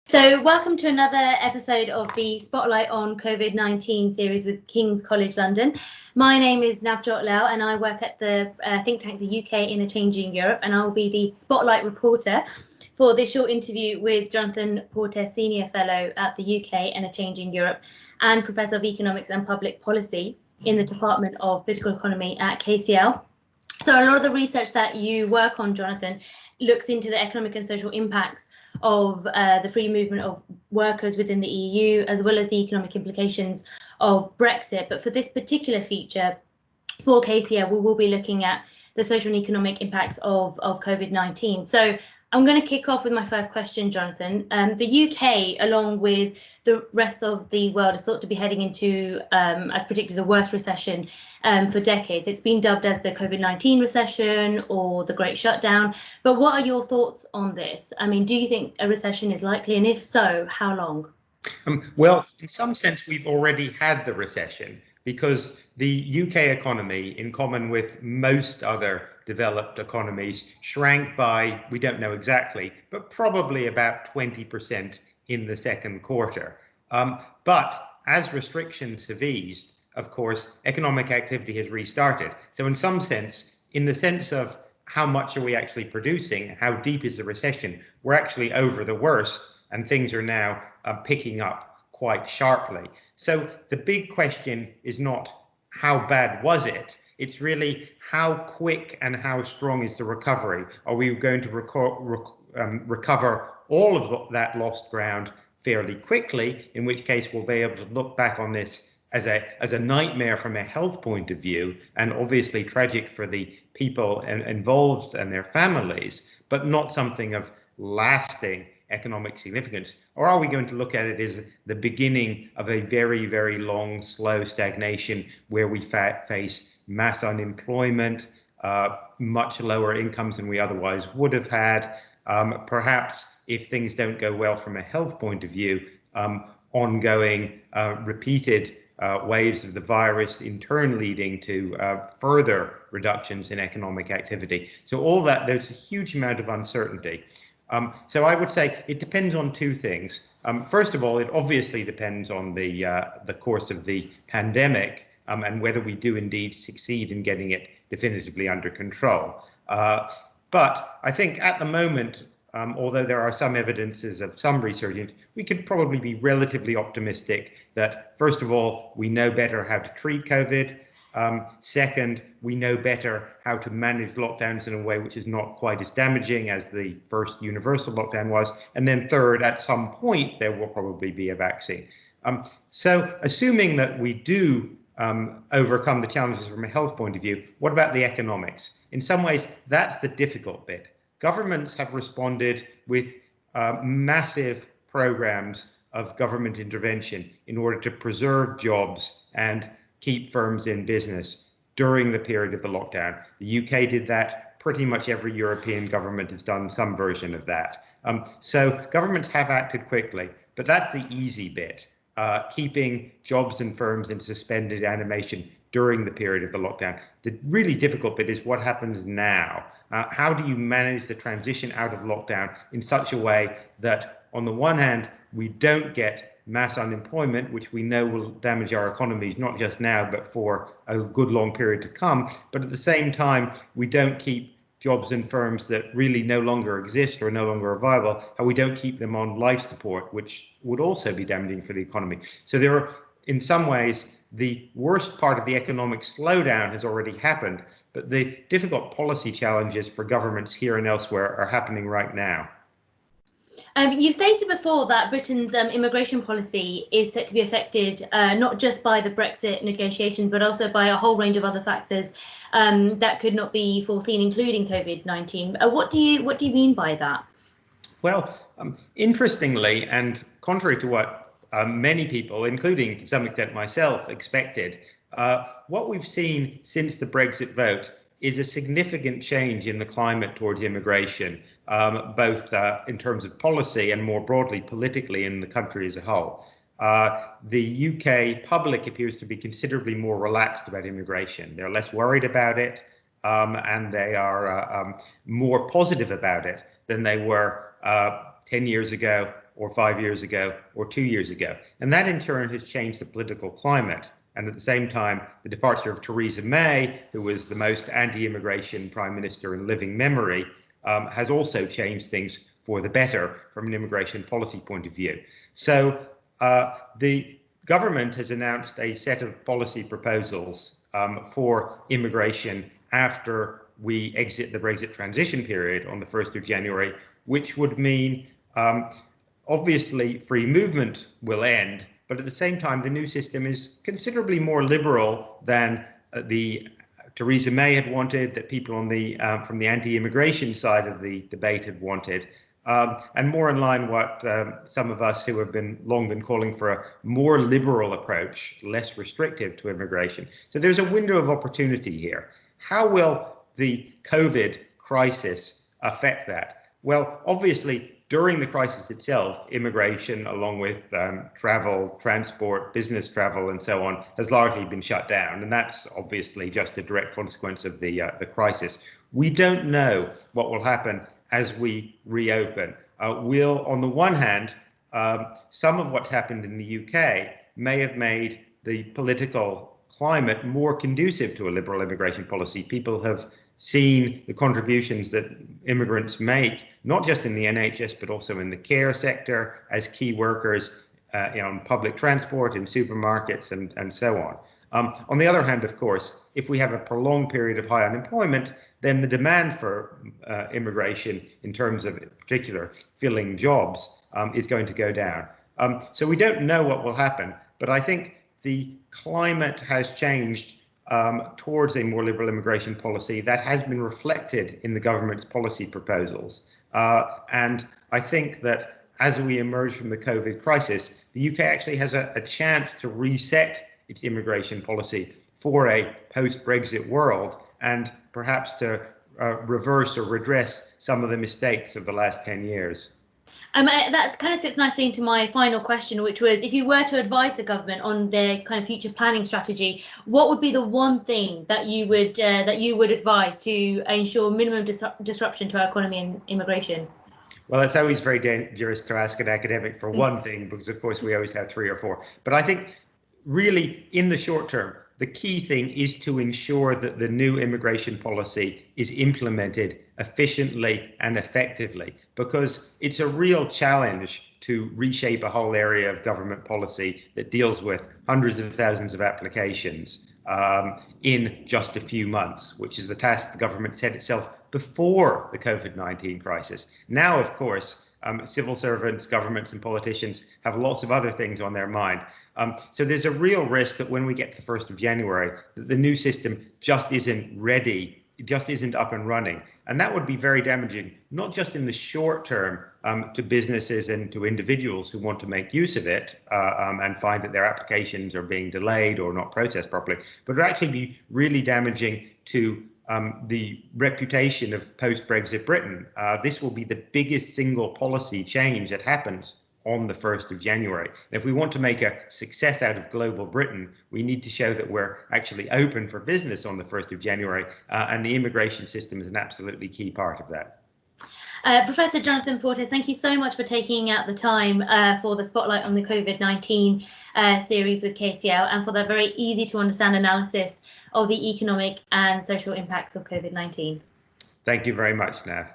So welcome to another episode of the Spotlight on COVID-19 series with King's College London. My name is Navjot Lal and I work at the think tank the UK in a Changing Europe, and I will be the Spotlight reporter for this short interview with Jonathan Porter, Senior Fellow at the UK in a Changing Europe and Professor of Economics and Public Policy in the Department of Political Economy at KCL. So a lot of the research that you work on, Jonathan, looks into the economic and social impacts of the free movement of workers within the EU, as well as the economic implications of Brexit. But for this particular feature, for KCL, we will be looking at the social and economic impacts of COVID-19. So I'm going to kick off with my first question, Jonathan. The UK, along with the rest of the world, is thought to be heading into, as predicted, a worse recession for decades. It's been dubbed as the COVID-19 recession or the Great Shutdown. But what are your thoughts on this? I mean, do you think a recession is likely? And if so, how long? Well, in some sense, we've already had the recession because the UK economy, in common with most other developed economies, shrank by, we don't know exactly, but probably about 20% in the second quarter. But as restrictions have eased, of course, economic activity has restarted. So in some sense, in the sense of how much are we actually producing, how deep is the recession, we're actually over the worst and things are now picking up quite sharply. So the big question is not how bad was it? It's really how quick and how strong is the recovery? Are we going to recover all of that lost ground fairly quickly, in which case we'll be able to look back on this as a nightmare from a health point of view, and obviously tragic for the people involved and their families, but not something of lasting economic significance? Or are we going to look at it as the beginning of a very, very long, slow stagnation where we face mass unemployment, much lower incomes than we otherwise would have had, perhaps, if things don't go well from a health point of view, ongoing repeated waves of the virus, in turn leading to further reductions in economic activity. So all that, there's a huge amount of uncertainty. So I would say it depends on two things. First of all, it obviously depends on the course of the pandemic and whether we do indeed succeed in getting it definitively under control. But I think at the moment, although there are some evidences of some resurgence, we could probably be relatively optimistic that, first of all, we know better how to treat COVID. Second, we know better how to manage lockdowns in a way which is not quite as damaging as the first universal lockdown was. And then third, at some point, there will probably be a vaccine. So assuming that we do overcome the challenges from a health point of view, what about the economics? In some ways, that's the difficult bit. Governments have responded with massive programs of government intervention in order to preserve jobs and keep firms in business during the period of the lockdown. The UK did that. Pretty much every European government has done some version of that. So governments have acted quickly, but that's the easy bit, keeping jobs and firms in suspended animation during the period of the lockdown. The really difficult bit is what happens now. How do you manage the transition out of lockdown in such a way that, on the one hand, we don't get mass unemployment, which we know will damage our economies, not just now, but for a good long period to come. But at the same time, we don't keep jobs and firms that really no longer exist or no longer are viable, and we don't keep them on life support, which would also be damaging for the economy. So there are, in some ways, the worst part of the economic slowdown has already happened, but the difficult policy challenges for governments here and elsewhere are happening right now. You've stated before that Britain's immigration policy is set to be affected not just by the Brexit negotiations, but also by a whole range of other factors that could not be foreseen, including COVID-19. What do you mean by that? Well, interestingly, and contrary to what many people, including to some extent myself, expected, what we've seen since the Brexit vote is a significant change in the climate towards immigration, both in terms of policy and more broadly politically in the country as a whole. The UK public appears to be considerably more relaxed about immigration. They're less worried about it, and they are more positive about it than they were 10 years ago or 5 years ago, or 2 years ago. And that in turn has changed the political climate. And at the same time, the departure of Theresa May, who was the most anti-immigration prime minister in living memory, has also changed things for the better from an immigration policy point of view. So the government has announced a set of policy proposals for immigration after we exit the Brexit transition period on the 1st of January, which would mean obviously free movement will end, but at the same time the new system is considerably more liberal than the Theresa May had wanted, that people on the from the anti-immigration side of the debate had wanted, and more in line what some of us who have long been calling for a more liberal approach, less restrictive to immigration. So there's a window of opportunity here. How will the COVID crisis affect that? Well, obviously, during the crisis itself, immigration, along with travel, transport, business travel, and so on, has largely been shut down. And that's obviously just a direct consequence of the crisis. We don't know what will happen as we reopen. On the one hand, some of what's happened in the UK may have made the political climate more conducive to a liberal immigration policy. People have seen the contributions that immigrants make, not just in the NHS, but also in the care sector, as key workers in public transport, in supermarkets, and so on. On the other hand, of course, if we have a prolonged period of high unemployment, then the demand for immigration, in terms of, in particular, filling jobs, is going to go down. So we don't know what will happen, but I think the climate has changed towards a more liberal immigration policy that has been reflected in the government's policy proposals. And I think that as we emerge from the COVID crisis, the UK actually has a chance to reset its immigration policy for a post-Brexit world, and perhaps to reverse or redress some of the mistakes of the last 10 years. That kind of sits nicely into my final question, which was, if you were to advise the government on their kind of future planning strategy, what would be the one thing that you would advise to ensure minimum disruption to our economy and immigration? Well, it's always very dangerous to ask an academic for one thing, because of course we always have 3 or 4. But I think really in the short term, the key thing is to ensure that the new immigration policy is implemented efficiently and effectively, because it's a real challenge to reshape a whole area of government policy that deals with hundreds of thousands of applications in just a few months, which is the task the government set itself before the COVID-19 crisis. Now, of course, civil servants, governments, and politicians have lots of other things on their mind. So there's a real risk that when we get to the 1st of January, that the new system just isn't ready, it just isn't up and running. And that would be very damaging, not just in the short term to businesses and to individuals who want to make use of it and find that their applications are being delayed or not processed properly, but it would actually be really damaging to the reputation of post-Brexit Britain. This will be the biggest single policy change that happens on the 1st of January. And if we want to make a success out of global Britain, we need to show that we're actually open for business on the 1st of January, and the immigration system is an absolutely key part of that. Professor Jonathan Portes, thank you so much for taking out the time for the Spotlight on the COVID-19 series with KCL, and for that very easy to understand analysis of the economic and social impacts of COVID-19. Thank you very much, Nav.